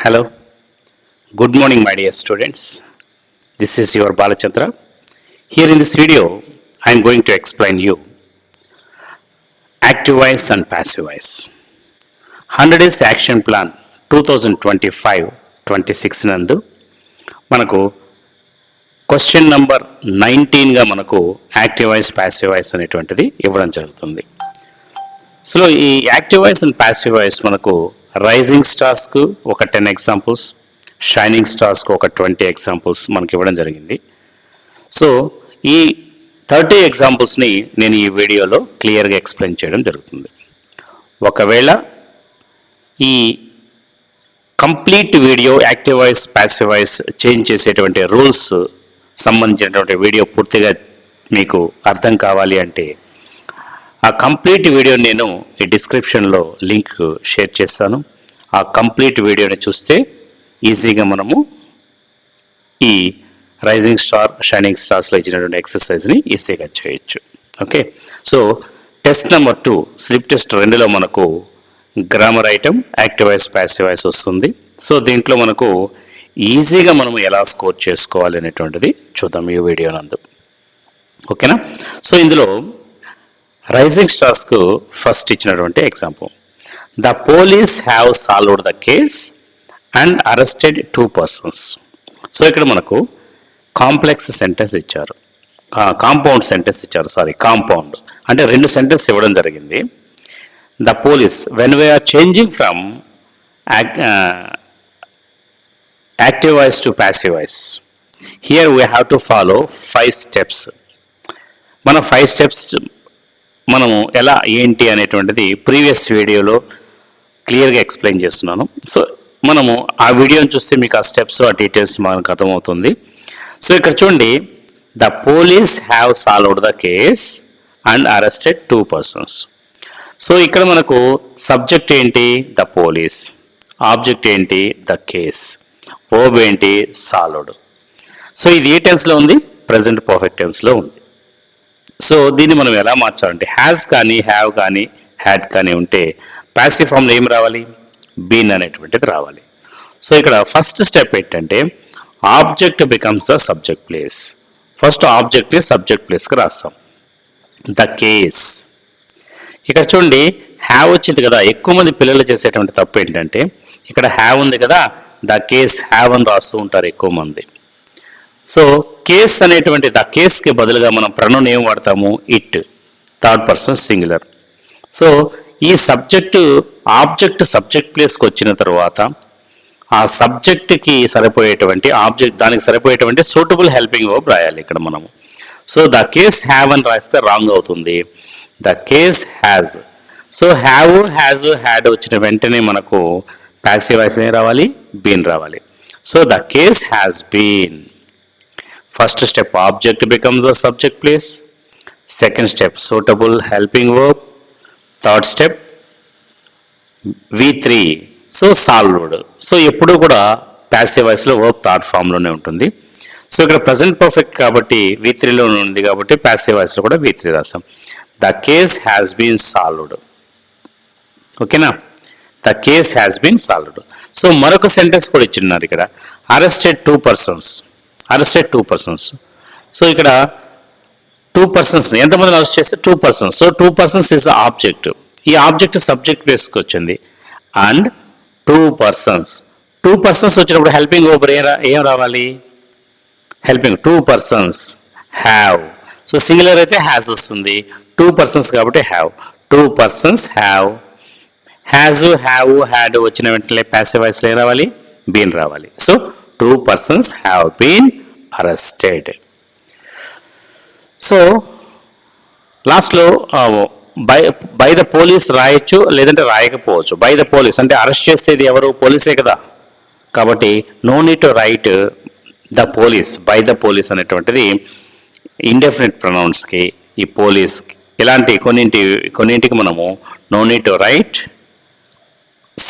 Hello, good morning my dear students. This is your Balachandra. Here in this video, I am going to explain you active voice and passive voice. 100 days action plan 2025-26 నందు మనకు question number 19గా మనకు active voice passive voice అనేటువంటిది ఇవ్వడం జరుగుతుంది. So ఈ active voice and passive voice మనకు rising స్టార్స్కు ఒక 10 examples, shining స్టార్స్కు ఒక 20 ఎగ్జాంపుల్స్ మనకి ఇవ్వడం జరిగింది. సో ఈ 30 ఎగ్జాంపుల్స్ని నేను ఈ వీడియోలో క్లియర్గా ఎక్స్ప్లెయిన్ చేయడం జరుగుతుంది. ఒకవేళ ఈ complete video active voice passive voice change చేసేటువంటి రూల్స్ సంబంధించినటువంటి వీడియో పూర్తిగా మీకు అర్థం కావాలి అంటే ఆ కంప్లీట్ వీడియో నేను ఈ డిస్క్రిప్షన్లో లింక్ షేర్ చేస్తాను. ఆ కంప్లీట్ వీడియోని చూస్తే ఈజీగా మనము ఈ రైజింగ్ స్టార్, షైనింగ్ స్టార్స్లో ఇచ్చినటువంటి ఎక్సర్సైజ్ని ఈజీగా చేయొచ్చు. Okay, so test number 2 slip test 2లో మనకు grammar item active voice passive voice వస్తుంది. సో దీంట్లో మనకు ఈజీగా మనం ఎలా స్కోర్ చేసుకోవాలి అనేటువంటిది చూద్దాం ఈ వీడియో నందు. ఓకేనా? సో ఇందులో రైజింగ్ స్టార్స్కు ఫస్ట్ ఇచ్చినటువంటి example, the police have solved the case and arrested 2 persons. So ఇక్కడ మనకు కాంప్లెక్స్ సెంటెన్స్ ఇచ్చారు, కాంపౌండ్ సెంటెన్స్ ఇచ్చారు, కాంపౌండ్ అంటే 2 సెంటెన్స్ ఇవ్వడం జరిగింది. The police, when we are changing from active voice to passive voice, here we have to follow 5 steps. మన 5 steps మనము ఎలా ఏంటి అనేటువంటిది ప్రీవియస్ వీడియోలో క్లియర్గా ఎక్స్ప్లెయిన్ చేస్తున్నాను. సో మనము ఆ వీడియోని చూస్తే మీకు ఆ స్టెప్స్, ఆ డీటెయిల్స్ మనకు అర్థమవుతుంది. సో ఇక్కడ చూడండి, the police have solved the case and arrested 2 persons. So ఇక్కడ మనకు సబ్జెక్ట్ ఏంటి? The police. ఆబ్జెక్ట్ ఏంటి? The case. వర్బ్ ఏంటి? సాల్వ్డ్. సో ఇది ఏ టెన్స్లో ఉంది? ప్రజెంట్ పర్ఫెక్ట్ టెన్స్లో ఉంది. సో దీన్ని మనం ఎలా మార్చాలంటే హ్యాస్ కానీ, హ్యావ్ కానీ, హ్యాడ్ కానీ ఉంటే ప్యాసివ్ ఫామ్లో ఏం రావాలి? బీన్ అనేటువంటిది రావాలి. సో ఇక్కడ ఫస్ట్ స్టెప్ ఏంటంటే object becomes the subject place. First ఆబ్జెక్ట్ని సబ్జెక్ట్ ప్లేస్కి రాస్తాం. The case. ఇక్కడ చూడండి, హ్యావ్ వచ్చింది కదా. ఎక్కువ మంది పిల్లలు చేసేటువంటి తప్పు ఏంటంటే ఇక్కడ హ్యావ్ ఉంది కదా, ద కేస్ హ్యావ్ అని రాస్తూ ఉంటారు ఎక్కువ మంది. సో కేస్ అనేటువంటి ద కేస్కి బదులుగా మనం ప్రొనౌన్ ఏం వాడతాము? It, third person singular. So ఈ సబ్జెక్టు ఆబ్జెక్ట్ సబ్జెక్ట్ ప్లేస్కి వచ్చిన తర్వాత ఆ సబ్జెక్ట్కి సరిపోయేటువంటి ఆబ్జెక్ట్, దానికి సరిపోయేటువంటి సూటబుల్ హెల్పింగ్ వర్బ్ రాయాలి ఇక్కడ మనము. సో ద కేస్ హ్యావ్ అని రాస్తే రాంగ్ అవుతుంది. The case has. So have, has, had వచ్చిన వెంటనే మనకు ప్యాసివ్ వాయిస్ ఏం రావాలి? బీన్ రావాలి. So the case has been. First step, object becomes the subject place. Second step, suitable helping verb. Third step, V3. So solved. So ఎప్పుడు కూడా passive వాయిస్లో verb third ఫామ్లోనే ఉంటుంది. సో ఇక్కడ ప్రజెంట్ పర్ఫెక్ట్ కాబట్టి V3లో ఉంది కాబట్టి ప్యాసివ్ వాయిస్లో కూడా V3 రాస్తాం. The case has been solved. ఓకేనా? The case has been solved. So మరొక సెంటెన్స్ కూడా ఇచ్చిన్నారు ఇక్కడ, arrested 2 persons. Arrested 2 persons. So ఇక్కడ 2 persons ఎంతమందిని అరెస్ట్ చేస్తే 2 persons. So 2 persons is the object. ఈ ఆబ్జెక్ట్ సబ్జెక్ట్ ప్లేస్కి వచ్చింది. And 2 persons. 2 persons వచ్చినప్పుడు హెల్పింగ్ వర్బ్ ఏం రావాలి? Helping 2 persons have. So singular అయితే హ్యాజ్ వస్తుంది. 2 persons కాబట్టి have. 2 persons have. Has, have, had వచ్చిన వెంటనే ప్యాసివ్ వాయిస్లో ఏం రావాలి? బీన్ రావాలి. So 2 persons have been arrested. So లాస్ట్లో బై ద పోలీస్ రాయొచ్చు, లేదంటే రాయకపోవచ్చు. బై ద పోలీస్ అంటే అరెస్ట్ చేసేది ఎవరు? పోలీసే కదా. కాబట్టి no need to write the police, by the police అనేటువంటిది ఇండెఫినిట్ ప్రొనౌన్స్కి, ఈ పోలీస్ ఇలాంటి కొన్నింటికి మనము no need to write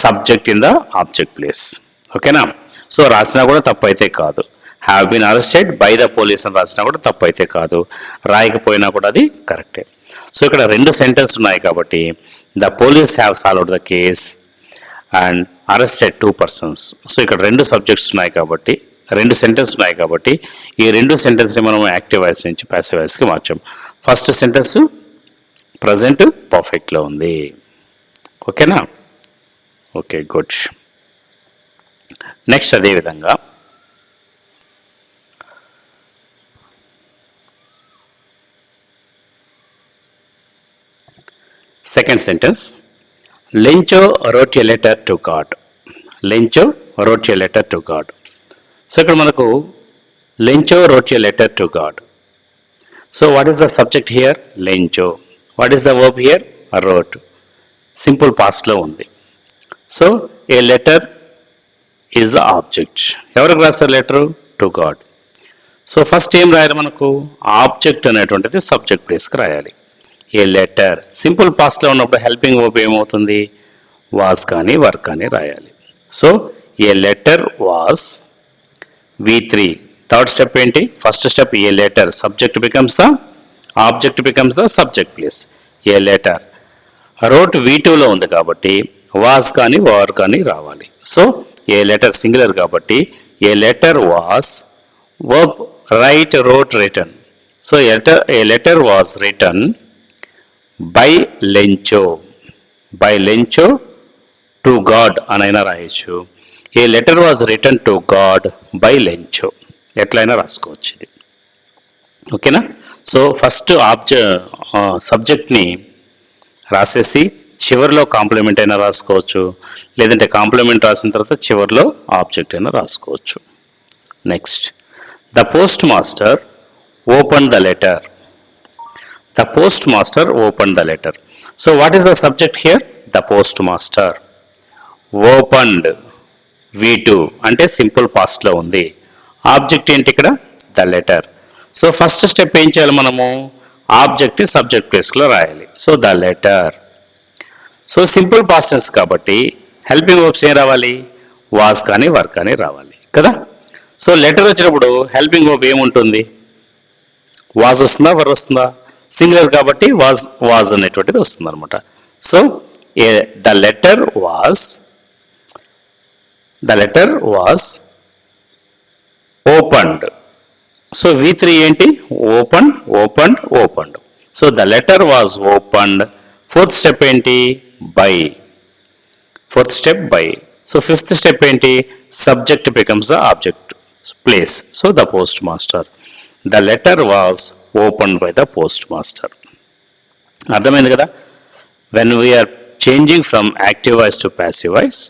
subject in the object place. ఓకేనా? సో రాసినా కూడా తప్పు అయితే కాదు. Have been arrested by the police అని రాసినా కూడా తప్పు అయితే కాదు. రాయకపోయినా కూడా అది కరెక్టే. సో ఇక్కడ 2 సెంటెన్స్ ఉన్నాయి కాబట్టి the police have solved the case and arrested 2 persons. So ఇక్కడ 2 సబ్జెక్ట్స్ ఉన్నాయి కాబట్టి 2 సెంటెన్స్ ఉన్నాయి కాబట్టి ఈ 2 సెంటెన్స్ని మనం యాక్టివ్ వాయిస్ నుంచి ప్యాసివ్ వాయిస్కి మార్చాం. ఫస్ట్ సెంటెన్స్ ప్రజెంట్ పర్ఫెక్ట్లో ఉంది. ఓకేనా? Okay, good. నెక్స్ట్ అదేవిధంగా second sentence, Lencho wrote a letter to God. Lencho wrote a letter to God. So ఇక్కడ మనకు Lencho wrote a letter to God. So what is the subject here? Lencho. What is the verb here? wrote. Simple పాస్ట్లో ఉంది. So a letter is the object. ఎవరికి రాస్తారు letter? To God. So first ఏం రాయాలి మనకు? Object అనేటువంటిది subject ప్లేస్కి రాయాలి. ఏ లెటర్ సింపుల్ పాస్ట్లో ఉన్నప్పుడు హెల్పింగ్ వర్బ్ ఏమవుతుంది? వాస్ కానీ వర్క్ కానీ రాయాలి. So a letter was V3. Third step ఏంటి? First step a letter subject becomes the object becomes the subject place. A letter wrote V2లో ఉంది కాబట్టి వాస్ కానీ వర్ కానీ రావాలి. సో ఏ లెటర్ సింగులర్ కాబట్టి a letter was verb write wrote written. So a letter was written by Lencho. By Lencho to God అనైనా రాయొచ్చు. A letter was written to God by Lencho, ఎట్లయినా రాసుకోవచ్చు ఇది. ఓకేనా? So first సబ్జెక్ట్ని రాసేసి చివరిలో కాంప్లిమెంట్ అయినా రాసుకోవచ్చు, లేదంటే కాంప్లిమెంట్ రాసిన తర్వాత చివరిలో ఆబ్జెక్ట్ అయినా రాసుకోవచ్చు. Next, the post master open the letter. The postmaster opened the letter. So what is the subject here? The postmaster. Opened V2 అంటే సింపుల్ పాస్ట్లో ఉంది. ఆబ్జెక్ట్ ఏంటి ఇక్కడ? The letter. So first step ఏం చేయాలి మనము? ఆబ్జెక్ట్ సబ్జెక్ట్ ప్లేస్లో రాయాలి. So the letter. So simple past tense కాబట్టి హెల్పింగ్ వర్బ్స్ ఏం రావాలి? వాస్ కానీ వర్క్ కానీ రావాలి కదా. సో లెటర్ వచ్చినప్పుడు హెల్పింగ్ వర్బ్ ఏముంటుంది? వాజ్ వస్తుందా వర్ వస్తుందా? సింగులర్ కాబట్టి వాజ్ అనేటువంటిది వస్తుంది అనమాట. So the letter was opened. So V3 ఏంటి? Opened. So the letter was opened. Fourth step ఏంటి? బై. సో ఫిఫ్త్ స్టెప్ ఏంటి? Subject becomes the object place. So the post master. The letter was opened by the post master. అర్థమైంది కదా? When we are changing from active voice to passive voice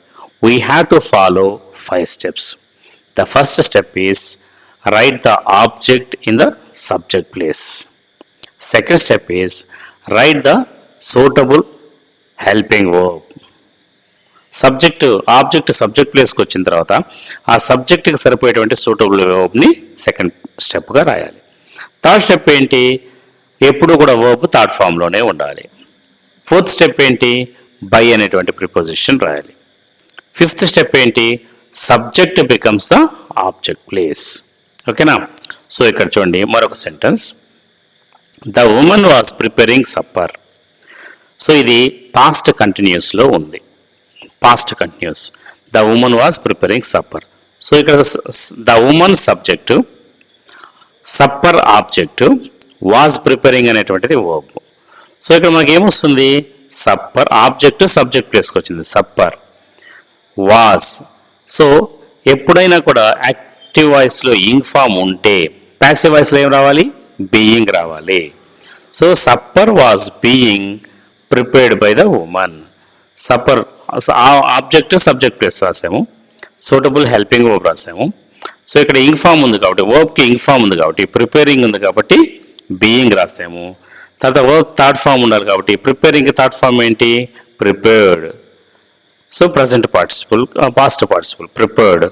we have to follow 5 steps. The first step is write the object in the subject place. Second step is write the suitable helping verb. Object subject ప్లేస్కి వచ్చిన తర్వాత ఆ సబ్జెక్ట్కి సరిపోయేటువంటి suitable వర్బ్ని second స్టెప్గా రాయాలి. Third step ఏంటి? ఎప్పుడు కూడా verb third ఫామ్లోనే ఉండాలి. ఫోర్త్ స్టెప్ ఏంటి? బై అనేటువంటి ప్రిపోజిషన్ రాయాలి. ఫిఫ్త్ స్టెప్ ఏంటి? Subject becomes the object place. ఓకేనా? సో ఇక్కడ చూడండి మరొక sentence, the women was preparing supper. So ఇది పాస్ట్ కంటిన్యూస్లో ఉంది. Past continuous. The women was preparing supper. So ఇక్కడ the women subject, supper object, was preparing అనేటువంటిది వర్బ్. సో ఇక్కడ మనకి ఏమొస్తుంది? సప్పర్ ఆబ్జెక్టు సబ్జెక్ట్ ప్లేస్కి వచ్చింది. Supper was. సో ఎప్పుడైనా కూడా యాక్టివ్ వాయిస్లో ఇంగ్ ఫామ్ ఉంటే ప్యాసివ్ వాయిస్లో ఏం రావాలి? బీయింగ్ రావాలి. So supper was being prepared by the women. Supper object subject place రాసాము, సూటబుల్ హెల్పింగ్ వర్బ్ రాసాము. సో ఇక్కడ ఇంగ్ ఫామ్ ఉంది కాబట్టి వర్బ్కి ఇంగ్ ఫామ్ ఉంది కాబట్టి ప్రిపేరింగ్ ఉంది కాబట్టి బీయింగ్ రాసాము. తర్వాత వర్బ్ థర్డ్ ఫామ్ ఉండాలి కాబట్టి ప్రిపేరింగ్ థర్డ్ ఫామ్ ఏంటి? Prepared. So present participle, past participle prepared.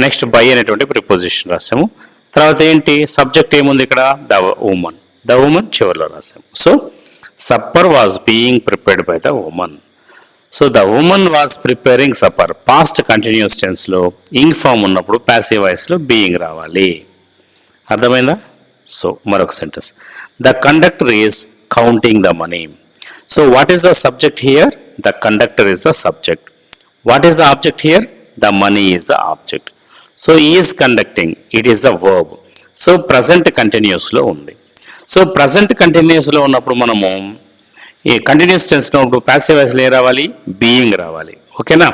Next by అనేటువంటి ప్రిపోజిషన్ రాసాము. తర్వాత ఏంటి? సబ్జెక్ట్ ఏముంది ఇక్కడ? The women. ద ఉమెన్ చివరిలో రాసాము. So supper was being prepared by the women. So the women was preparing supper. Past continuous టెన్స్లో ing form ఉన్నప్పుడు passive వాయిస్లో బీయింగ్ రావాలి. అర్థమైందా? సో మరొక sentence, the conductor is counting the money. So what is the subject here? The conductor is the subject. What is the object here? The money is the object. So he is conducting, it is the verb. So present continuous లో ఉంది. So present కంటిన్యూస్లో ఉన్నప్పుడు మనము ఈ continuous టెన్స్లో ఉన్నప్పుడు passive వాయిస్లో ఏ రావాలి? Being రావాలి. ఓకేనా?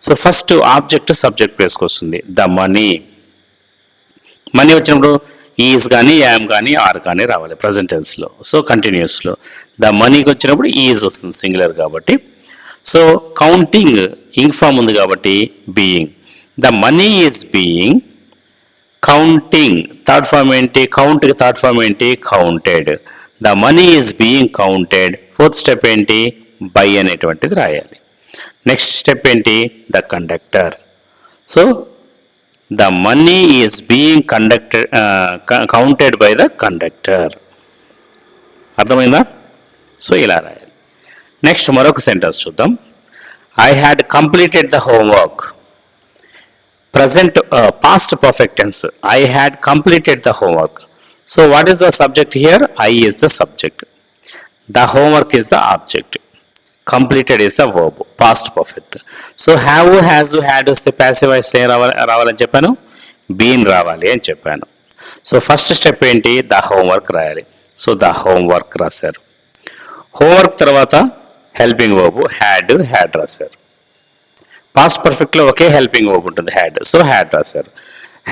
సో ఫస్ట్ ఆబ్జెక్ట్ సబ్జెక్ట్ ప్లేస్కి వస్తుంది. ద మనీ, మనీ వచ్చినప్పుడు ఈజ్ కానీ యామ్ కానీ ఆర్ కానీ రావాలి ప్రజెంట్ టెన్స్లో. సో కంటిన్యూస్లో ద మనీకి వచ్చినప్పుడు ఈజ్ వస్తుంది సింగులర్ కాబట్టి. సో కౌంటింగ్ ఇంగ్ ఫామ్ ఉంది కాబట్టి being. The money is being. Counting third form ఏంటి? కౌంట్కి థర్డ్ ఫామ్ ఏంటి? Counted. The money is being counted. Fourth step ఏంటి? బై అనేటువంటిది రాయాలి. నెక్స్ట్ స్టెప్ ఏంటి? The conductor. So the money is being counted by the conductor. అర్థమైందా? So ఇలా రాయాలి. నెక్స్ట్ మరొక సెంటెన్స్ చూద్దాం. I had completed the homework. Present past perfect tense. I had completed the homework. So what is the subject here? I is the subject. The homework is the object. Completed is the verb, past perfect. So have, has, had వస్తే passive voice రావాలని చెప్పాను, been రావాలి అని చెప్పాను. So first step ఏంటి? The homework రాయాలి. So the homework రాశారు. Homework తర్వాత హెల్పింగ్ వర్బ్ హ్యాడ్, హ్యాడ్ రాశారు. పాస్ట్ పర్ఫెక్ట్లో ఒకే హెల్పింగ్ వర్బ్ ఉంటుంది హ్యాడ్. సో హ్యాడ్ రాశారు.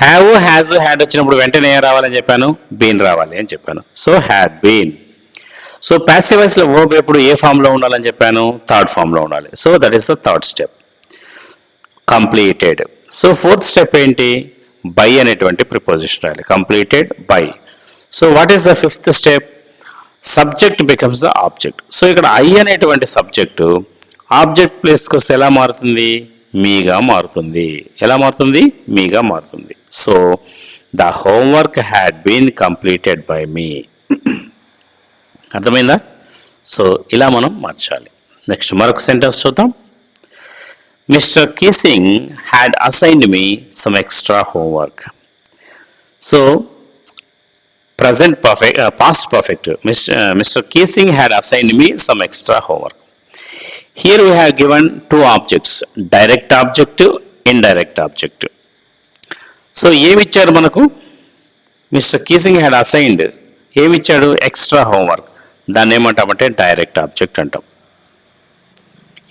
హ్యావ్, హ్యాజ్, హ్యాడ్ వచ్చినప్పుడు వెంటనే ఏం రావాలని చెప్పాను? బీన్ రావాలి అని చెప్పాను. So had been. So passive వాయిస్లో వర్బ్ ఎప్పుడు ఏ ఫామ్లో ఉండాలని చెప్పాను? థర్డ్ ఫామ్లో ఉండాలి. So that is the third step, completed. So fourth step ఏంటి? బై అనేటువంటి ప్రిపోజిషన్ రాయాలి. Completed by. So what is the fifth step? Subject becomes the object. So ఇక్కడ ఐ అనేటువంటి సబ్జెక్టు ఆబ్జెక్ట్ ప్లేస్కి వస్తే ఎలా మారుతుంది? మీగా మారుతుంది. ఎలా మారుతుంది? మీగా మారుతుంది. So the homework had been completed by me. అర్థమైందా? సో ఇలా మనం మార్చాలి. నెక్స్ట్ మరొక సెంటెన్స్ చూద్దాం. Mister Keesing had assigned me some extra homework. So present perfect, past perfect. Mister Keesing had assigned me some extra homework. Here we have given two objects, direct object, indirect object. So ఏమిచ్చారు మనకు? Mister Keesing had assigned ఏమిచ్చాడు? Extra homework. దాన్ని ఏమంటామంటే direct object అంటాం.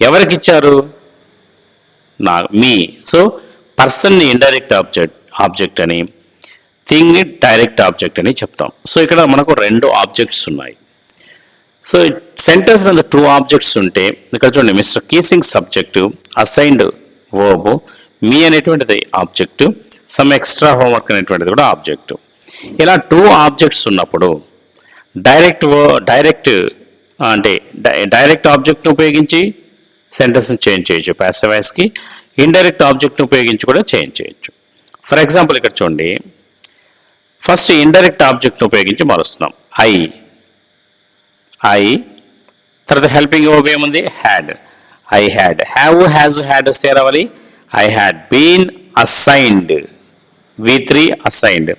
ఎవరికి ఇచ్చారు? Me. So పర్సన్ని indirect object అని, థింగ్ని డైరెక్ట్ ఆబ్జెక్ట్ అని చెప్తాం. సో ఇక్కడ మనకు రెండు ఆబ్జెక్ట్స్ ఉన్నాయి. So sentence and two objects ఉంటే ఇక్కడ చూడండి, mister Keesing subject, assigned verb, me అనేటువంటిది ఆబ్జెక్టు, సమ్ ఎక్స్ట్రా హోంవర్క్ అనేటువంటిది కూడా ఆబ్జెక్టు. ఇలా టూ ఆబ్జెక్ట్స్ ఉన్నప్పుడు డైరెక్ట్ ఆబ్జెక్ట్ను ఉపయోగించి సెంటెన్స్ని చేంజ్ చేయొచ్చు ప్యాసివ్ వాయిస్కి, ఇండైరెక్ట్ ఆబ్జెక్ట్ను ఉపయోగించి కూడా చేంజ్ చేయొచ్చు. ఫర్ ఎగ్జాంపుల్ ఇక్కడ చూడండి, ఫస్ట్ ఇండైరెక్ట్ ఆబ్జెక్ట్ను ఉపయోగించి మారుస్తున్నాం. ఐ తర్వాత హెల్పింగ్ వర్బ్ ఏముంది? Had. I had. Have, has, had వస్తే రావాలి. I had been assigned. V3 assigned.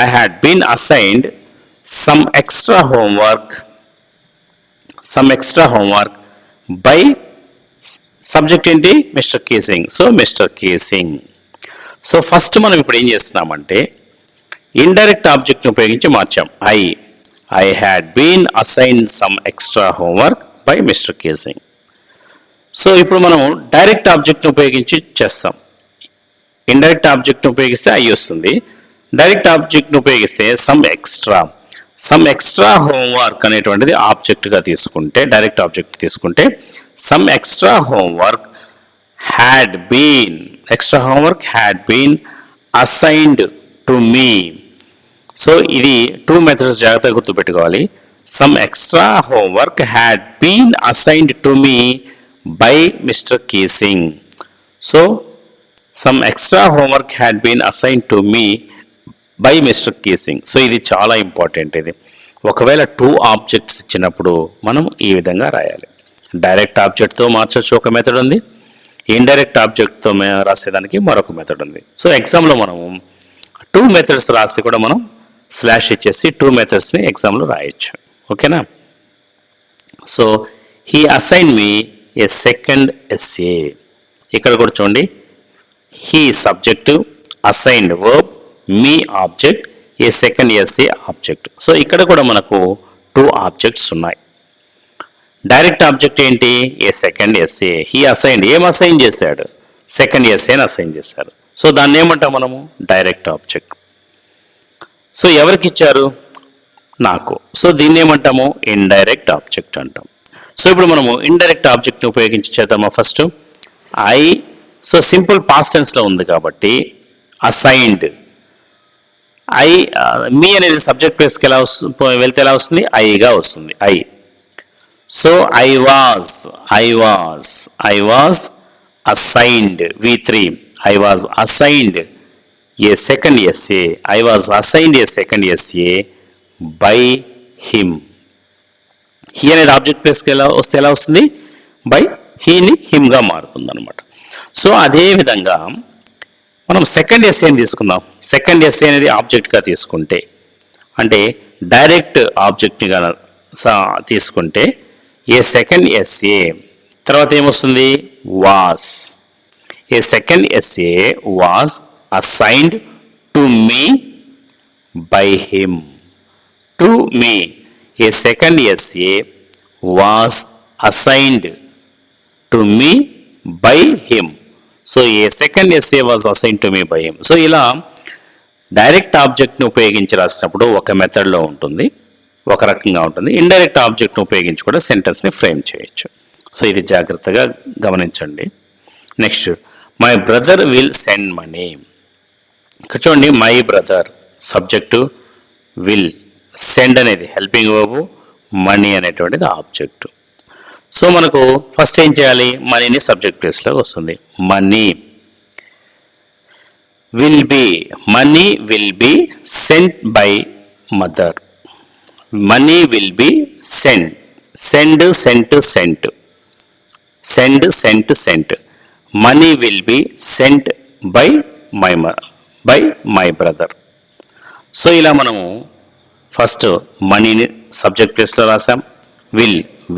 I had been assigned some extra homework by subject ఏంటి? Mister Keesing. So mister Keesing. So first మనం ఇప్పుడు ఏం చేస్తున్నామంటే indirect ఆబ్జెక్ట్ని ఉపయోగించి మార్చాం. I had been assigned some extra homework by Mr. Kissing. So ఇప్పుడు మనం డైరెక్ట్ ఆబ్జెక్ట్ని ఉపయోగించి చేస్తాం. ఇండైరెక్ట్ ఆబ్జెక్ట్ని ఉపయోగిస్తే ఐ వస్తుంది. డైరెక్ట్ ఆబ్జెక్ట్ని ఉపయోగిస్తే సమ్ ఎక్స్ట్రా హోంవర్క్ అనేటువంటిది ఆబ్జెక్ట్గా తీసుకుంటే, డైరెక్ట్ ఆబ్జెక్ట్ తీసుకుంటే some extra homework had been assigned to me. So ఇది టూ మెథడ్స్ జాగ్రత్తగా గుర్తుపెట్టుకోవాలి. Some extra homework had been assigned to me by mister Keesing. So some extra homework had been assigned to me by mister Keesing. So ఇది చాలా important. ఇది ఒకవేళ two objects ఇచ్చినప్పుడు మనం ఈ విధంగా రాయాలి. డైరెక్ట్ ఆబ్జెక్ట్తో మార్చొచ్చు ఒక మెథడ్ ఉంది, ఇండైరెక్ట్ ఆబ్జెక్ట్తో రాసేదానికి మరొక మెథడ్ ఉంది. సో ఎగ్జామ్లో మనము టూ మెథడ్స్ రాసి కూడా మనం స్లాష్ ఇచ్చేసి టూ మెథడ్స్ని ఎగ్జామ్లో రాయొచ్చు. ఓకేనా? So he assign me a second SA. ఇక్కడ కూడా చూడండి, he subject, assigned verb, me object, a second SA object. So ఇక్కడ కూడా మనకు 2 ఆబ్జెక్ట్స్ ఉన్నాయి. డైరెక్ట్ ఆబ్జెక్ట్ ఏంటి? A second SA. He assigned, ఏం అసైన్ చేశాడు? సెకండ్ ఎస్ఏని అసైన్ చేశారు. సో దాన్ని ఏమంటాం మనము? Direct object. సో ఎవరికి ఇచ్చారు? నాకు. సో దీన్ని ఏమంటాము? ఇండైరెక్ట్ ఆబ్జెక్ట్ అంటాం. సో ఇప్పుడు మనము ఇండైరెక్ట్ ఆబ్జెక్ట్ని ఉపయోగించి చేద్దామా first? I. So simple past టెన్స్లో ఉంది కాబట్టి అసైన్డ్. ఐ, మీ అనేది సబ్జెక్ట్ ప్లేస్కి ఎలా వెళ్తే ఎలా వస్తుంది? ఐగా వస్తుంది. I. So I was assigned, V3. I was assigned a second essay. I was assigned a second essay by him. He అనేది ఆబ్జెక్ట్ ప్లేస్కి ఎలా వస్తుంది? బై హీని హిమ్గా మారుతుంది అనమాట. సో అదేవిధంగా మనం సెకండ్ ఎస్ఏని తీసుకుందాం. సెకండ్ ఎస్ఏ అనేది ఆబ్జెక్ట్గా తీసుకుంటే, అంటే డైరెక్ట్ ఆబ్జెక్ట్గా తీసుకుంటే ఏ సెకండ్ ఎస్ఏ తర్వాత ఏమొస్తుంది? Was. A second essay was assigned to me by him. To me. A second essay was assigned to me by him. So a second essay was assigned to me by him. So ఇలా direct ఆబ్జెక్ట్ని ఉపయోగించి రాసినప్పుడు ఒక మెథడ్లో ఉంటుంది, ఒక రకంగా ఉంటుంది. ఇండైరెక్ట్ ఆబ్జెక్ట్ని ఉపయోగించి కూడా సెంటెన్స్ని ఫ్రేమ్ చేయొచ్చు. సో ఇది జాగ్రత్తగా గమనించండి. Next, my brother will send money. ఇక్కడ చూడండి, my brother subject, will, send అనేది హెల్పింగ్ వర్బ్, మనీ అనేటువంటిది ఆబ్జెక్టు. సో మనకు ఫస్ట్ ఏం చేయాలి? మనీని సబ్జెక్ట్ ప్లేస్లో వస్తుంది. Money will be, money will be sent by mother. Money will be send. Send, sent, sent. Send, sent, sent. Money will be sent by my brother. So ఇలా మనము first మనీని subject ప్లేస్లో రాసాం.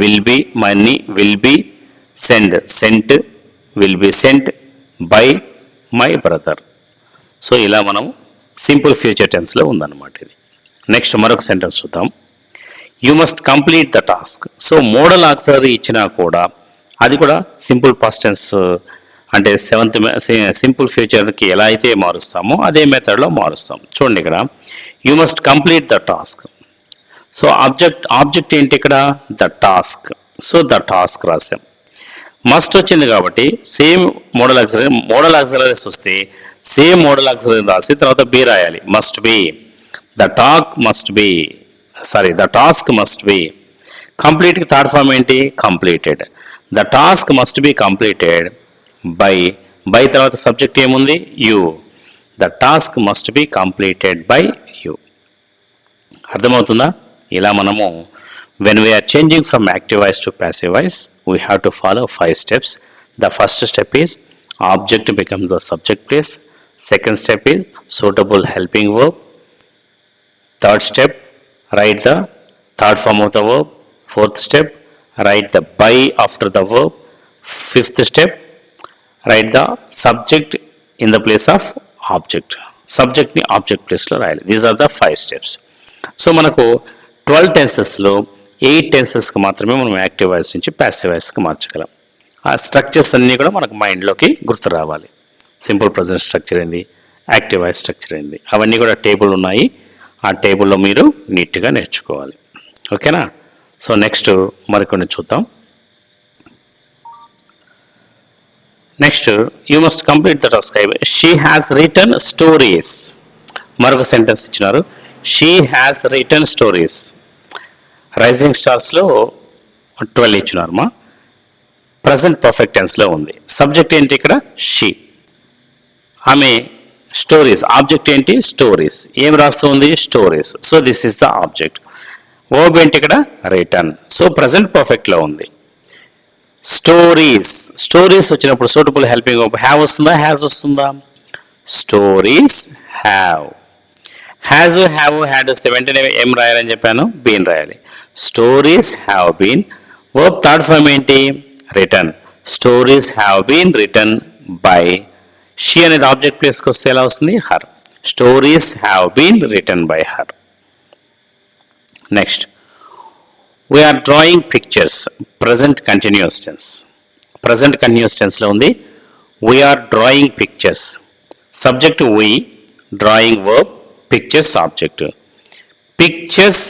Will be, money will be cent will be sent by my brother. So ఇలా మనము simple future టెన్స్లో ఉందన్నమాట ఇది. Next మరొక సెంటెన్స్ చూద్దాం. You must complete the task. So modal auxiliary ఇచ్చినా కూడా అది కూడా సింపుల్ పాస్ట్ టెన్స్, అంటే సింపుల్ ఫ్యూచర్కి ఎలా అయితే మారుస్తామో అదే మెథడ్లో మారుస్తాం. చూడండి ఇక్కడ, you must complete the task. So object ఏంటి ఇక్కడ? The task. So the task రాసాం. మస్ట్ వచ్చింది కాబట్టి సేమ్ మోడల్ ఆక్సిలరీస్ వస్తే సేమ్ మోడల్ ఆక్సిలరీ రాసి తర్వాత బి రాయాలి. Must be. The task must be. కంప్లీట్కి థర్డ్ ఫామ్ ఏంటి? Completed. The task must be completed by తర్వాత సబ్జెక్ట్ ఏముంది? You. The task must be completed by you. అర్థమవుతుందా? ఇలా మనము when we are changing from active voice to passive voice, we have to follow 5 steps. The first step is object becomes the subject place. Second step is suitable helping verb. Third step, write the third form of the verb. Fourth step, write the by after the verb. Fifth step, write the subject in the place of object. Subject ni object place lo రాయాలి. These are the 5 steps. So మనకు 12 టెన్సెస్లో 8 టెన్సెస్కి మాత్రమే మనం active voice నుంచి passive వాయిస్కి మార్చగలం. ఆ structures అన్నీ కూడా మనకు మైండ్లోకి గుర్తు రావాలి. సింపుల్ ప్రజెంట్ స్ట్రక్చర్ ఏంది, యాక్టివ్ వాయిస్ స్ట్రక్చర్ ఏంది, అవన్నీ కూడా టేబుల్ ఉన్నాయి. ఆ టేబుల్లో మీరు నీట్గా నేర్చుకోవాలి. ఓకేనా? సో నెక్స్ట్ మరికొన్ని చూద్దాం. Next, you must complete the task. She has written stories. మరొక సెంటెన్స్ ఇచ్చినారు, she has written stories. Rising స్టార్స్లో 12 ఇచ్చినారమ్మా. ప్రజెంట్ పర్ఫెక్ట్ టెన్స్లో ఉంది. సబ్జెక్ట్ ఏంటి ఇక్కడ? షీ. ఆమె స్టోరీస్. ఆబ్జెక్ట్ ఏంటి? స్టోరీస్. ఏం రాస్తుంది? Stories. So this is the object. Verb ఏంటి ఇక్కడ? రిటర్న్. సో ప్రజెంట్ పర్ఫెక్ట్లో ఉంది. స్టోరీస్ వచ్చినప్పుడు సూటబుల్ హెల్పింగ్ వర్బ్ హ్యావ్ వస్తుందా, హ్యాస్ వస్తుందా? Stories have. Has, have, had వస్తే వెంటనే ఏం రాయాలని చెప్పాను? బీన్ రాయాలి. Stories have been. Verb third form ఏంటి? Written. Stories have been written by. She అనేది ఆబ్జెక్ట్ ప్లేస్కి వస్తే ఎలా వస్తుంది? Her. Stories have been written by her. Next, we are drawing pictures. Present continuous tense. Present continuous టెన్స్లో ఉంది. We are drawing pictures. Subject we, drawing verb, pictures object. Pictures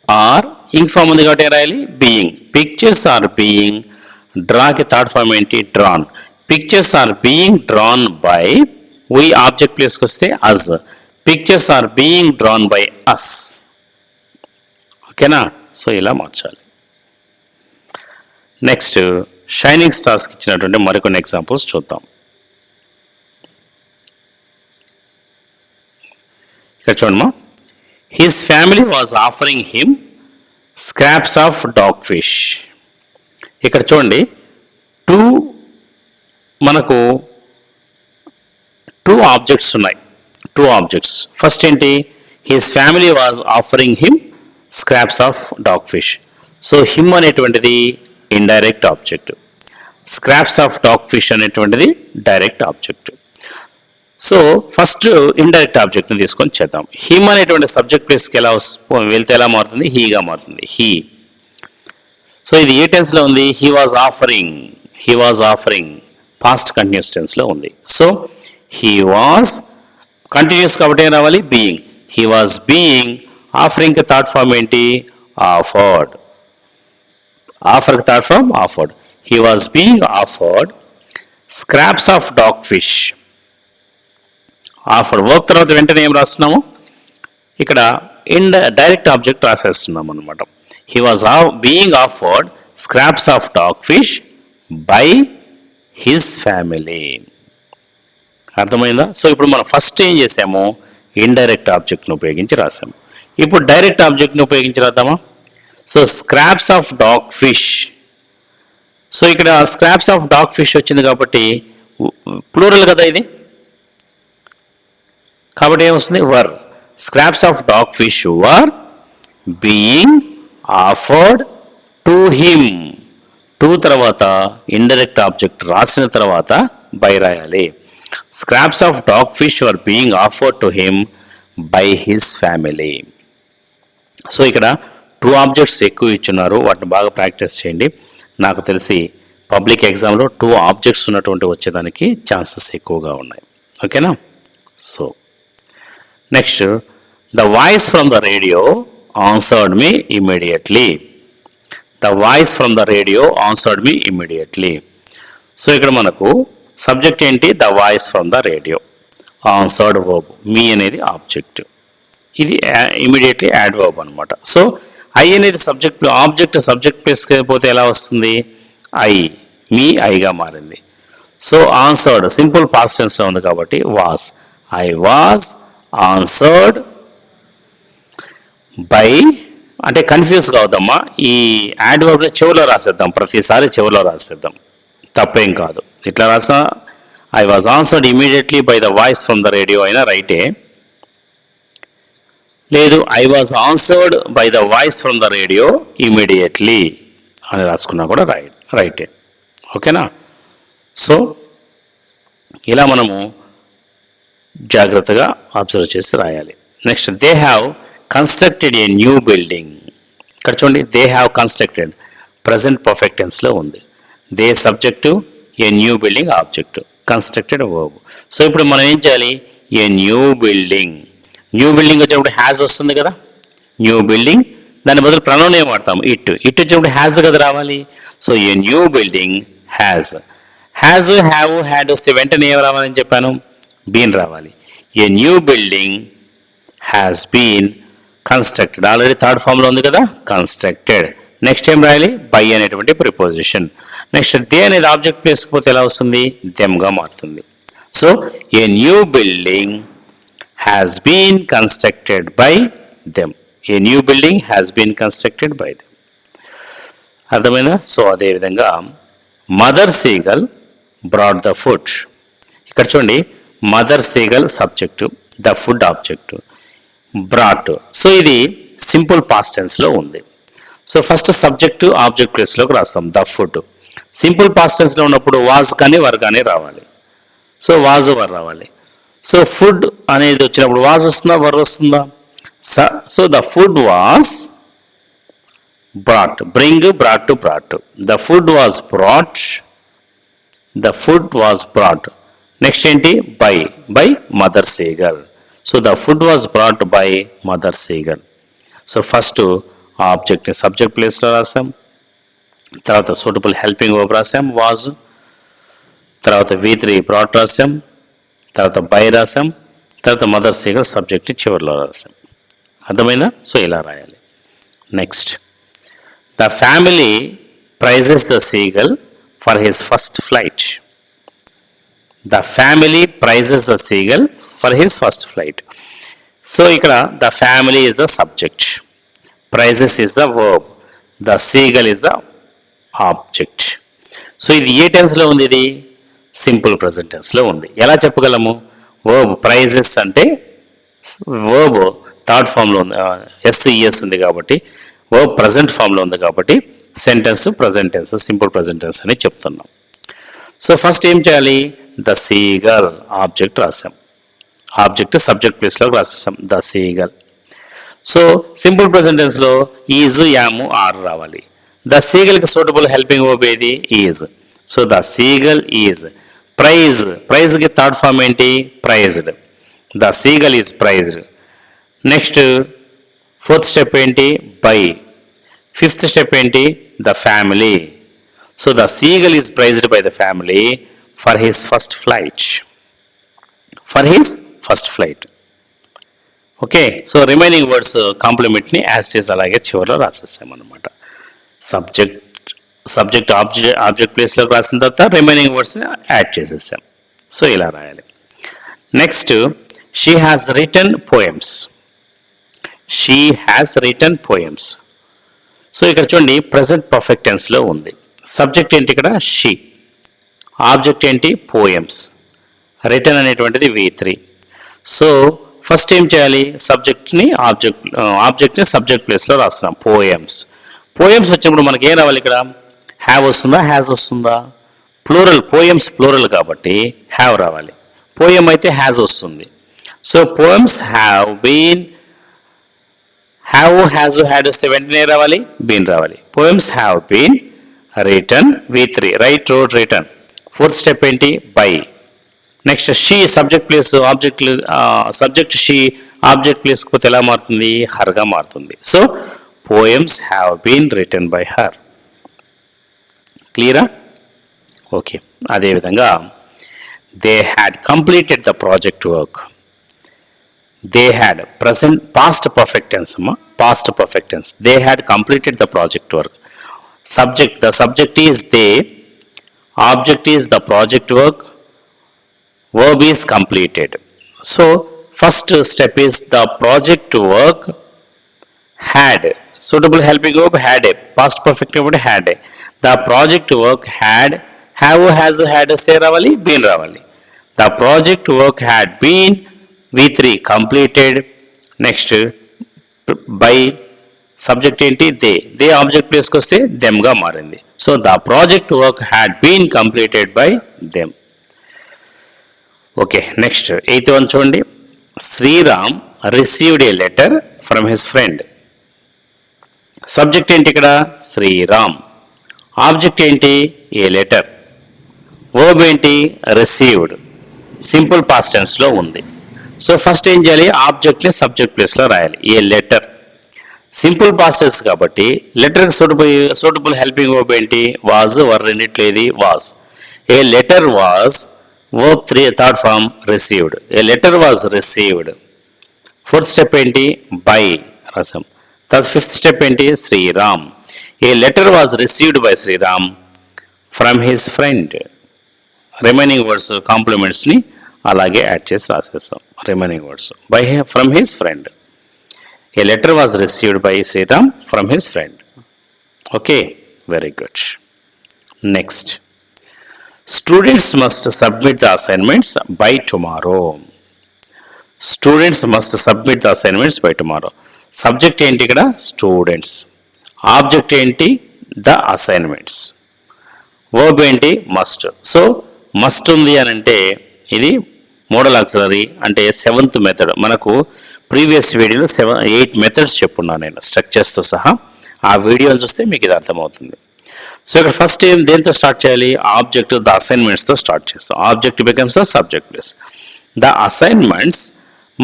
are ing form ఉంది కాబట్టి రాయాలి బీయింగ్. Pictures are being. డ్రాకి third form ఏంటి? Drawn. Pictures are being drawn by. We object ప్లేస్కి వస్తే us. Pictures are being drawn by us. ఓకేనా? So ఇలా మార్చాలి. నెక్స్ట్, షైనింగ్ స్టార్స్కి ఇచ్చినటువంటి మరికొన్ని ఎగ్జాంపుల్స్ చూద్దాం. ఇక్కడ చూడమ్మా, his family was offering him scraps of dog fish. ఇక్కడ చూడండి, మనకు టూ ఆబ్జెక్ట్స్ ఉన్నాయి. Two objects. ఫస్ట్ ఏంటి? His family was offering him scraps of dog fish. So him అనేటువంటిది indirect object, scraps of dog fish అనేటువంటిది direct object. So first indirect ఆబ్జెక్ట్ని తీసుకొని చేద్దాం. హిమ్ అనేటువంటి సబ్జెక్ట్ ప్లేస్కి వెళ్తే ఎలా మారుతుంది? హీగా మారుతుంది. హీ. సో ఇది ఏ టెన్స్లో ఉంది? He was offering. He was offering past continuous టెన్స్లో ఉంది. సో హీ వాజ్ కంటిన్యూస్ కాబట్టి ఏం రావాలి? బీయింగ్. He was being. ఆఫరింగ్కి థర్డ్ ఫామ్ ఏంటి? ఆఫర్డ్. ఆఫర్కి third form offered. He was being offered scraps of dog fish. Offered verb తర్వాత వెంటనే ఏం రాస్తున్నాము? ఇక్కడ డైరెక్ట్ ఆబ్జెక్ట్ రాసేస్తున్నాం అనమాట. He was being offered scraps of dog fish by his family. అర్థమైందా? సో ఇప్పుడు మనం ఫస్ట్ ఏం చేసాము? ఇండైరెక్ట్ ఆబ్జెక్ట్ని ఉపయోగించి రాసాము. ఇప్పుడు డైరెక్ట్ ఆబ్జెక్ట్ని ఉపయోగించి రాద్దామా? So scraps of dog fish. So ఇక్కడ స్క్రాప్స్ ఆఫ్ డాగ్ ఫిష్ వచ్చింది కాబట్టి ప్లూరల్ కదా ఇది, కాబట్టి ఏమొస్తుంది? Were. Scraps of dog fish were being offered to him. To తర్వాత ఇండైరెక్ట్ ఆబ్జెక్ట్ రాసిన తర్వాత బై రాయాలి. Scraps of dog fish were being offered to him by his family. So ఇక్కడ టూ ఆబ్జెక్ట్స్ ఎక్కువ ఇచ్చున్నారు, వాటిని బాగా ప్రాక్టీస్ చేయండి. నాకు తెలిసి పబ్లిక్ ఎగ్జామ్లో టూ ఆబ్జెక్ట్స్ ఉన్నటువంటి వచ్చేదానికి ఛాన్సెస్ ఎక్కువగా ఉన్నాయి. ఓకేనా? So next, the voice from the radio answered me immediately. The voice from the radio answered me immediately. So ఇక్కడ మనకు సబ్జెక్ట్ ఏంటి? The voice from the radio. Answered verb. Me అనేది object. ఇది ఇమీడియట్లీ యాడ్ వర్బ్ అనమాట. So I అనేది subject, object subject ప్లేస్కి పోతే ఎలా వస్తుంది? ఐ. మీ ఐగా మారింది. సో ఆన్సర్డ్ సింపుల్ పాస్ట్ టెన్స్లో ఉంది కాబట్టి was. I was answered by. అంటే కన్ఫ్యూజ్ కావద్దమ్మా, ఈ యాడ్ వర్బ్ని చివరిలో రాసేద్దాం. ప్రతిసారి చివరిలో రాసేద్దాం, తప్పేం కాదు. ఇట్లా రాసా I was answered immediately by the voice from the radio అయినా రైటే. లేదు I was answered by the voice from the radio immediately అని రాసుకున్నా కూడా రైటే. ఓకేనా? సో ఇలా మనము జాగ్రత్తగా అబ్జర్వ్ చేసి రాయాలి. Next, they have constructed a new building. ఇక్కడ చూడండి, they have constructed present perfect టెన్స్లో ఉంది. They subject, a new building object, constructed verb. So ఇప్పుడు మనం ఏం చేయాలి? A new building. New building వచ్చినప్పుడు హ్యాజ్ వస్తుంది కదా, న్యూ బిల్డింగ్. దాని బదులు ప్రొనౌన్ ఏం వాడతాం? ఇట్. ఇట్ వచ్చినప్పుడు హ్యాజ్ కదా రావాలి. So a new building has. Has, have, had వస్తే వెంటనే ఏం రావాలని చెప్పాను? బీన్ రావాలి. A new building has been constructed. Already third ఫామ్లో ఉంది కదా, కన్స్ట్రక్టెడ్. నెక్స్ట్ ఏం రాయాలి? బై అనేటువంటి ప్రిపోజిషన్. నెక్స్ట్ దే అనేది ఆబ్జెక్ట్ ప్లేస్కి పోతే ఎలా వస్తుంది? దెమ్గా మారుతుంది. So a new building has been constructed by them. A new building has been constructed by them. అర్థమైందా? సో అదేవిధంగా mother seagull broad the food. ఇక్కడ చూడండి, mother seagull subject, the food object, brought. So ఇది simple past టెన్స్లో ఉంది. So first subject object ప్లేస్లోకి రాస్తాం the food. Simple past టెన్స్లో ఉన్నప్పుడు వాజ్ కానీ వర్ కానీ రావాలి. సో వాజ్ వర్ రావాలి. సో ఫుడ్ అనేది వచ్చినప్పుడు వాజ్ వస్తుందా వర్ వస్తుందా? So the food was brought, bring brought to brought, the food was brought, the food was brought. Next ఏంటి? By, by mother seagull. So the food was brought by mother seagull. So first ఆబ్జెక్ట్ని subject ప్లేస్లో రాసాం, తర్వాత suitable helping verb రాసాం was, తర్వాత V3 brought రాసాం, తర్వాత by రాసాం, తర్వాత మదర్ సేగల్ సబ్జెక్ట్ని చివరిలో రాసాం. అర్థమైందా? సో ఇలా రాయాలి. Next, the family praises the seagull for his first flight. The family praises the seagull for his first flight. So ఇక్కడ the family is the subject, praises is the verb, the seagull is the object. So ఇది ఏ టెన్స్లో ఉంది? ఇది simple present టెన్స్లో ఉంది. ఎలా చెప్పగలము? Verb prices అంటే వర్బ్ థర్డ్ ఫామ్లో ఉంది, SES ఉంది కాబట్టి, వర్బ్ ప్రజెంట్ ఫామ్లో ఉంది కాబట్టి sentence present tense, simple present tense అని చెప్తున్నాం. సో ఫస్ట్ ఏం చేయాలి? ద సీగల్ ఆబ్జెక్ట్ రాసాం, ఆబ్జెక్ట్ సబ్జెక్ట్ ప్లేస్లో రాసేసాం the seagull. So simple present టెన్స్లో ఈజ్, యాము, ఆర్ రావాలి. ద సీగల్కి సూటబుల్ హెల్పింగ్ వర్బ్ ఏది? Is. So the seagull is. Praise, ప్రైజ్కి థర్డ్ ఫామ్ ఏంటి? Praised. The seagull is praised. Next fourth step ఏంటి? బై. ఫిఫ్త్ స్టెప్ ఏంటి? The family. So the seagull is praised by the family for his first flight. For his first flight. Okay. So remaining words కాంప్లిమెంట్ని as it is అలాగే చివరిలో రాసేసామన్నమాట. Subject object ప్లేస్లోకి రాసిన తర్వాత remaining వర్డ్స్ని add చేసేసాం. సో ఇలా రాయాలి. Next, she has written poems. She has written poems. So ఇక్కడ చూడండి ప్రజెంట్ పర్ఫెక్ట్ టెన్స్లో ఉంది. సబ్జెక్ట్ ఏంటి ఇక్కడ? షీ. ఆబ్జెక్ట్ ఏంటి? పోయమ్స్. రిటన్ అనేటువంటిది V3. సో ఫస్ట్ ఏం చేయాలి? సబ్జెక్ట్ని ఆబ్జెక్ట్ని సబ్జెక్ట్ ప్లేస్లో రాస్తున్నాం. పోయమ్స్. పోయమ్స్ వచ్చినప్పుడు మనకి ఏం రావాలి? ఇక్కడ హ్యావ్ వస్తుందా హ్యాజ్ వస్తుందా? ప్లూరల్, పోయమ్స్ ప్లూరల్ కాబట్టి హ్యావ్ రావాలి. పోయమ్ అయితే హ్యాజ్ వస్తుంది. So poems have been, have has had వస్తే వెంటనే రావాలి, బీన్ రావాలి. Poems have been written V3, write, wrote, written. Fourth step ఏంటి? By. Next she subject place subject she object ప్లేస్కి పోతే ఎలా మారుతుంది? హర్గా మారుతుంది. So poems have been written by her. క్లియరా? ఓకే. అదేవిధంగా they had completed the project work. They had present past perfect tense అమ్మా, past perfect tense. They had completed the project work. Subject, the subject is they, object is the project work, verb is completed. So first step is the project work had, suitable helping verb had, past perfect verb had. The project work had, have, has, had say ravali, been ravali. The project work had been V3 completed. Next by subject ఏంటి? they object place కి వస్తే them గా మారింది. So the project work had been completed by them. Okay. Next 8th one చూడండి. Sriram received a letter from his friend. Subject ఏంటి ఇక్కడ? Sriram. Object ఏంటి? A letter. Verb ఏంటి? రిసీవ్డ్. సింపుల్ పాస్ట్ టెన్స్లో ఉంది. సో ఫస్ట్ ఏం చేయాలి? ఆబ్జెక్ట్ని సబ్జెక్ట్ ప్లేస్లో రాయాలి. A letter. Simple past tense కాబట్టి లెటర్కి సూటబుల్ హెల్పింగ్ వర్బ్ ఏంటి? వాజ్, వర్ రెండిట్లో ఏది? Was. A letter was, verb 3 third form received. A letter was received. Fourth step ఏంటి? బై రాసాం. తర్వాత ఫిఫ్త్ స్టెప్ ఏంటి? Sriram. A letter was received by Sriram from his friend. Remaining words కాంప్లిమెంట్స్ని అలాగే add చేసి రాసేస్తాం. Remaining words by from his friend. A letter was received by Sriram from his friend. Okay, very good. Next, students must submit the assignments by tomorrow. Students must submit the assignments by tomorrow. Subject ఏంటి ఇక్కడ? Students. Object ఏంటి? The assignments. Verb ఏంటి? Must. So must ఉంది అని అంటే ఇది model auxiliary అంటే 7th method. మనకు ప్రీవియస్ వీడియోలో 8 మెథడ్స్ చెప్పున్నాను నేను స్ట్రక్చర్స్తో సహా. ఆ వీడియోలు చూస్తే మీకు ఇది అర్థమవుతుంది. సో ఇక్కడ ఫస్ట్ దేంతో స్టార్ట్ చేయాలి? ఆబ్జెక్ట్ ద అసైన్మెంట్స్తో స్టార్ట్ చేస్తాం. Object becomes the subject place. The assignments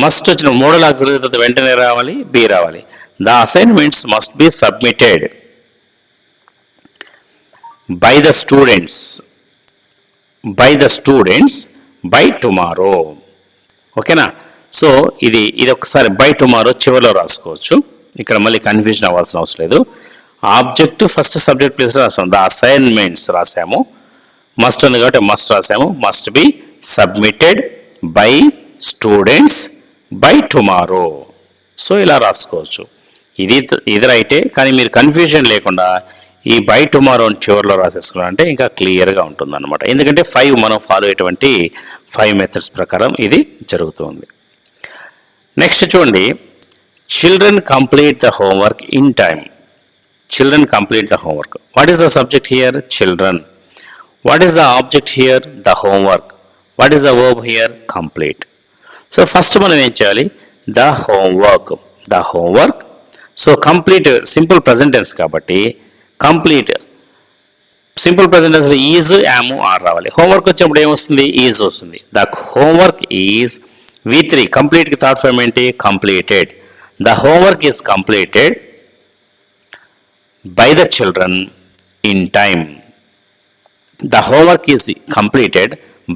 must వచ్చిన మోడల్ ఆక్సిలరీ తర్వాత వెంటనే రావాలి, బి రావాలి. The assignments must be submitted by the students by tomorrow. ఓకేనా? సో ఇది ఒకసారి బై టుమారో చివరిలో రాసుకోవచ్చు. ఇక్కడ మళ్ళీ కన్ఫ్యూజన్ అవ్వాల్సిన అవసరం లేదు. ఆబ్జెక్ట్ ఫస్ట్ సబ్జెక్ట్ ప్లేస్లో రాసాము. ద అసైన్మెంట్స్ రాసాము, మస్ట్ ఉంది కాబట్టి మస్ట్ రాసాము. Must be submitted by students by tomorrow. So ఇలా రాసుకోవచ్చు. ఇది రైటే, కానీ మీరు కన్ఫ్యూజన్ లేకుండా ఈ బై టుమారో చివరిలో రాసేసుకున్నారంటే ఇంకా క్లియర్గా ఉంటుందన్నమాట. ఎందుకంటే 5 మనం ఫాలో అయ్యేటువంటి 5 మెథడ్స్ ప్రకారం ఇది జరుగుతుంది. నెక్స్ట్ చూడండి, children complete the homework in time. Children complete the homework. What is the subject here? Children. What is the object here? The homework. What is the verb here? Complete. So first మనం ఏం చేయాలి? The homework. So complete simple present tense కాబట్టి complete simple present tense లో is, yam, are రావాలి. Homework వచ్చినప్పుడు ఏమొస్తుంది? Is వస్తుంది. The homework is V3. Complete కి థర్డ్ ఫార్మ్ ఏంటి? Completed. The homework is completed by the children in time. The homework is completed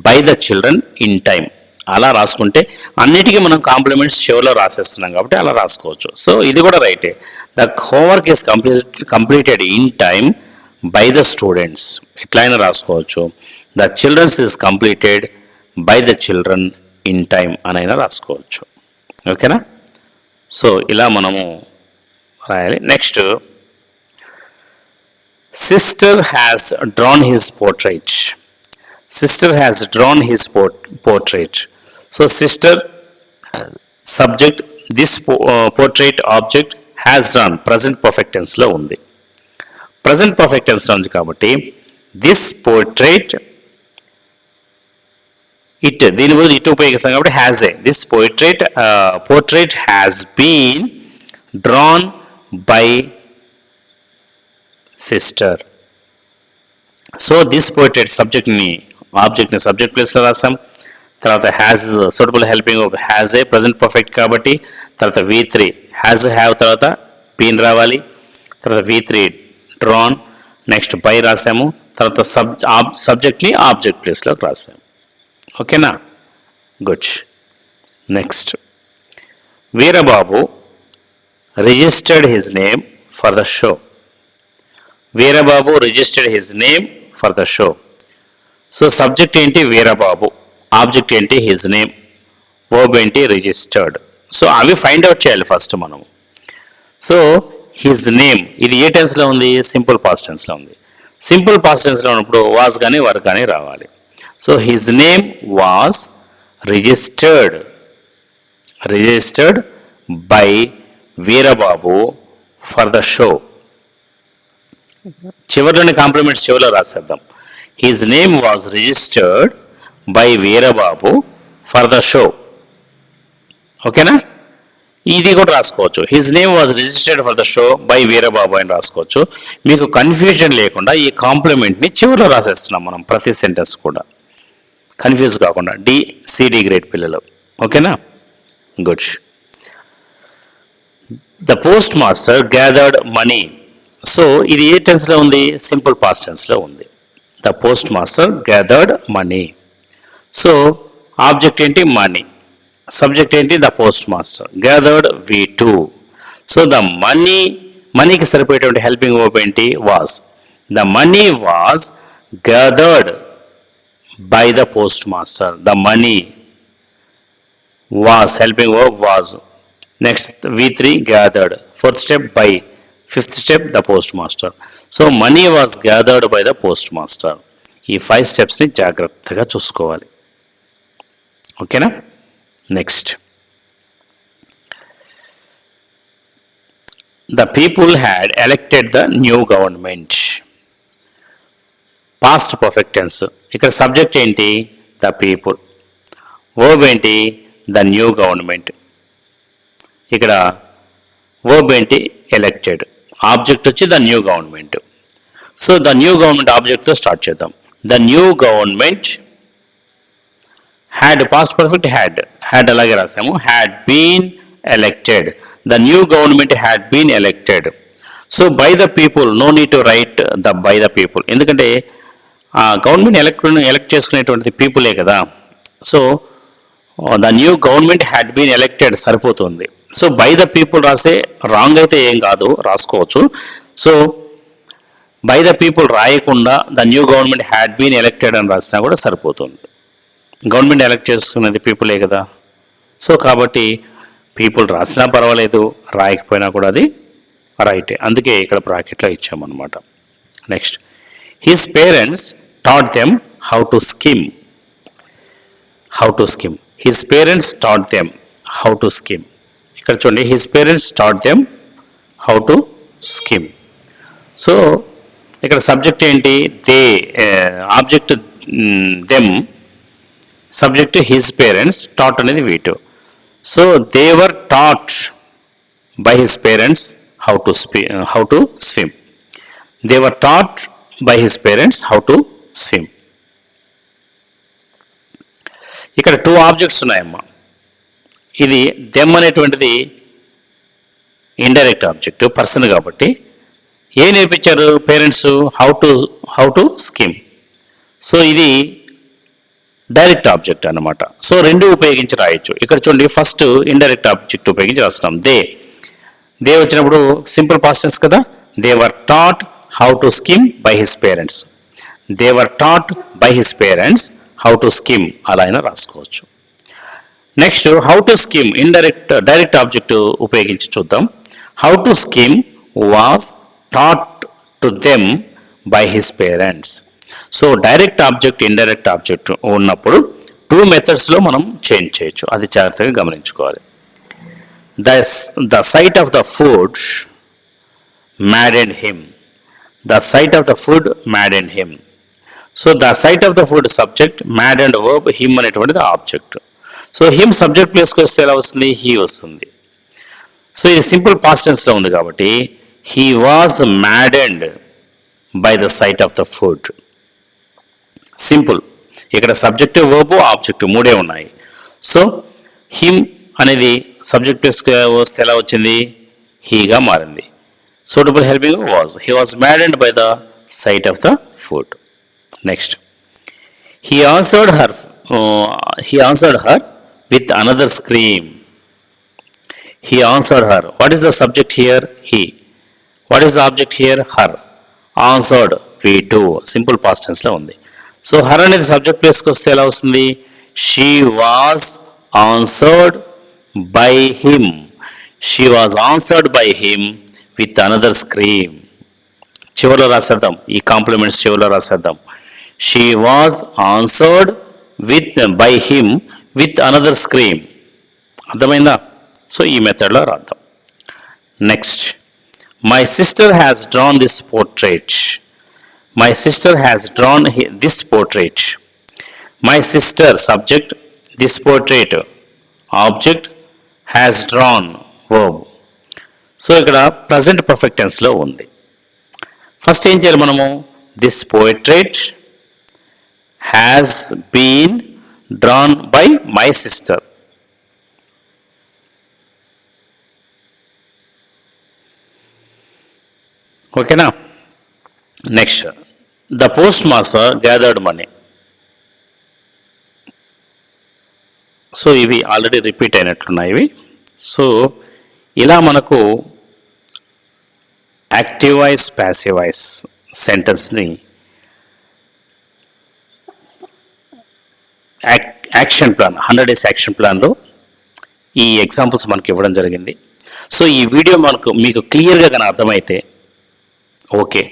by the children in time. అలా రాసుకుంటే అన్నిటికీ మనం కాంప్లిమెంట్స్ చివరిలో రాసేస్తున్నాం కాబట్టి అలా రాసుకోవచ్చు. సో ఇది కూడా రైటే. The homework is completed in time by the students, ఎట్లయినా రాసుకోవచ్చు. The childrens is completed by the children in time అనైనా రాసుకోవచ్చు. ఓకేనా? సో ఇలా మనము రాయాలి. Next, sister has drawn his portrait. Sister has drawn his portrait. So sister subject, this portrait object has drawn present perfect tense లో ఉంది. present perfect tense లో ఉంది కాబట్టి this portrait, దీని బదులు ఇటు ఉపయోగిస్తాం కాబట్టి has a. This portrait has been drawn by sister. So this portrait ఆబ్జెక్ట్ని సబ్జెక్ట్ ప్లేస్లో రాసాం. తర్వాత has suitable helping has a present perfect కాబట్టి తర్వాత V3 హ్యాజ్ హ్యావ్ తర్వాత బీన్ రావాలి. తర్వాత V3 డ్రాన్, నెక్స్ట్ బై రాసాము. తర్వాత సబ్జెక్ట్ని ఆబ్జెక్ట్ ప్లేస్లోకి రాసాము. ఓకేనా? Good. Next, Veerababu registered his name for the show. Veerababu registered his name for the show. So subject ఏంటి? వీరబాబు. ఆబ్జెక్ట్ ఏంటి? His name. వర్బ్ ఏంటి? రిజిస్టర్డ్. సో అవి ఫైండ్ అవుట్ చేయాలి ఫస్ట్ మనము. సో హిజ్ నేమ్ ఇది ఏ టెన్స్లో ఉంది? సింపుల్ పాస్ట్ టెన్స్లో ఉంది. సింపుల్ పాస్ట్ టెన్స్లో ఉన్నప్పుడు వాజ్ కానీ వర్ కానీ రావాలి. So his name was registered by Veerababu for the show. చివరిలోని కాంప్లిమెంట్స్ చివరిలో రాసేద్దాం. His name was registered by Veerababu for the show. ఓకేనా? ఇది కూడా రాసుకోవచ్చు. His name was registered for the show by Veerababu అని రాసుకోవచ్చు. మీకు కన్ఫ్యూజన్ లేకుండా ఈ కాంప్లిమెంట్ని చివరిలో రాసేస్తున్నాం మనం ప్రతి సెంటెన్స్ కూడా, కన్ఫ్యూజ్ కాకుండా. CD గ్రేడ్ పిల్లలు. ఓకేనా? Good. The post master gathered money. So ఇది ఏ టెన్స్లో ఉంది? సింపుల్ పాస్ట్ టెన్స్లో ఉంది. The post master gathered money. So object ఏంటి? మనీ. సబ్జెక్ట్ ఏంటి? The post master. Gathered V2. So the మనీకి సరిపోయేటువంటి హెల్పింగ్ వర్బ్ ఏంటి? Was. The money was gathered by the post master. The money was, helping verb was. Next V3 gathered. 4th step by. 5th step the post master. So money was gathered by the post master. ఈ 5 స్టెప్స్ని జాగ్రత్తగా చూసుకోవాలి. ఓకేనా? Next, the people had elected the new government. Past perfect tense. ఇక్కడ subject ఏంటి? The people. Verb ఏంటి? The new government. ఇక్కడ verb ఏంటి? ఎలక్టెడ్. ఆబ్జెక్ట్ వచ్చి the new government. So the new government ఆబ్జెక్ట్తో స్టార్ట్ చేద్దాం. The new government had, past perfect had అలాగే రాసాము. Had been elected. The new government had been elected. So by the people, no need to write the by the people, ఎందుకంటే government elect చేసుకునేటువంటిది పీపులే కదా. So the new government had been elected సరిపోతుంది. So by the people రాసే wrong అయితే ఏం కాదు, రాసుకోవచ్చు. సో బై ద పీపుల్ రాయకుండా the new government had been elected అని రాసినా కూడా సరిపోతుంది. గవర్నమెంట్ ఎలక్ట్ చేసుకునేది పీపులే కదా. సో కాబట్టి పీపుల్ రాసినా పర్వాలేదు, రాయకపోయినా కూడా అది రైటే. అందుకే ఇక్కడ బ్రాకెట్లో ఇచ్చామన్నమాట. Next, his parents taught them how to swim. His parents taught them how to swim. ఇక్కడ చూడండి, his parents taught them how to swim. So ఇక్కడ సబ్జెక్ట్ ఏంటి? They. Object them, subject his parents, taught అనేది వీటు. So they were taught by his parents how to swim. They were taught by his parents how to swim. ఇక్కడ 2 objects ఉన్నాయమ్మా. ఇది them అనేటువంటిది indirect object, person కాబట్టి ఏం నేర్పించారు parents? How to swim. So ఇది డైరెక్ట్ ఆబ్జెక్ట్ అన్నమాట. So 2 ఉపయోగించి రాయొచ్చు. ఇక్కడ చూడండి, ఫస్ట్ ఇండైరెక్ట్ ఆబ్జెక్ట్ ఉపయోగించి రాస్తున్నాం. దే వచ్చినప్పుడు సింపుల్ పాస్ట్ టెన్స్ కదా. They were taught how to swim by his parents. They were taught by his parents how to swim, అలా అయినా రాసుకోవచ్చు. Next, how to swim direct object ఉపయోగించి చూద్దాం. How to swim was taught to them by his parents. So direct object, indirect object ఉన్నప్పుడు 2 మెథడ్స్లో మనం change చేయొచ్చు. అది జాగ్రత్తగా గమనించుకోవాలి. The sight of the food maddened him. The sight of the food maddened him. So the sight of the food subject, maddened verb, him అనేటువంటిది object. So him subject ప్లేస్కి వస్తే ఎలా వస్తుంది? హీ వస్తుంది. సో ఇది సింపుల్ పాస్ట్ టెన్స్లో ఉంది కాబట్టి he was maddened by the sight of the food. Simple. ఇక్కడ సబ్జెక్ట్, వర్బ్, ఆబ్జెక్ట్ 3 ఉన్నాయి. సో హిమ్ అనేది సబ్జెక్ట్ ప్లేస్కి వస్తే ఎలా వచ్చింది? హీగా మారింది. Suitable helping was. He was maddened by the sight of the food. Next, he answered her with another scream. He answered her. What is the subject here? He. What is the object here? Her. Answered, we2. Simple past tense లో ఉంది. So her అనేది subject ప్లేస్కి వస్తే ఎలా వస్తుంది? She was answered by him. She was answered by him with another scream. చివరిలో రాసేద్దాం, ఈ కాంప్లిమెంట్స్ చివరిలో రాసేద్దాం. She was answered by him with another scream. అర్థమైందా? సో ఈ మెథడ్లో రాద్దాం. Next, my sister has drawn this portrait. My sister has drawn this portrait. My sister subject, this portrait object, has drawn verb. So ఇక్కడ present perfect టెన్స్లో ఉంది. First ఏం చేయాలి మనము? This portrait has been drawn by my sister. ఓకేనా? Next, the post master gathered money. So ఇవి already repeat అయినట్లున్నాయి ఇవి. సో ఇలా మనకు యాక్టివ్ వాయిస్, ప్యాసివ్ వాయిస్ సెంటెన్స్ని యాక్షన్ ప్లాన్, 100 days యాక్షన్ ప్లాన్లో ఈ ఎగ్జాంపుల్స్ మనకి ఇవ్వడం జరిగింది. సో ఈ వీడియో మీకు క్లియర్గా కానీ అర్థమైతే ఓకే.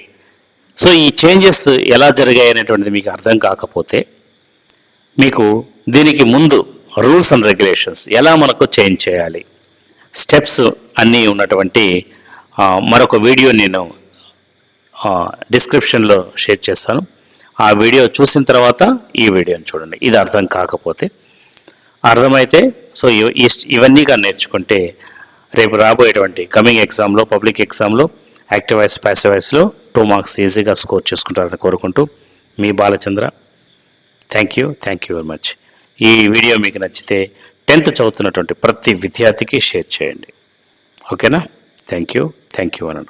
సో ఈ చేంజెస్ ఎలా జరిగాయి అనేటువంటిది మీకు అర్థం కాకపోతే మీకు దీనికి ముందు రూల్స్ అండ్ రెగ్యులేషన్స్ ఎలా మనకు చేంజ్ చేయాలి, స్టెప్స్ అన్నీ ఉన్నటువంటి మరొక వీడియో నేను డిస్క్రిప్షన్లో షేర్ చేస్తాను. ఆ వీడియో చూసిన తర్వాత ఈ వీడియోని చూడండి. ఇది అర్థం కాకపోతే అర్థమైతే సో ఇవన్నీ కానీ నేర్చుకుంటే రేపు రాబోయేటువంటి కమింగ్ ఎగ్జామ్లో, పబ్లిక్ ఎగ్జామ్లో యాక్టివ్ వాయిస్, ప్యాసివ్ వాయిస్లో 2 మార్క్స్ ఈజీగా స్కోర్ చేసుకుంటారని కోరుకుంటూ మీ Balachandra. Thank you very much. ఈ వీడియో మీకు నచ్చితే 10th చదువుతున్నటువంటి ప్రతి విద్యార్థికి షేర్ చేయండి. ఓకేనా? థ్యాంక్ యూ అని.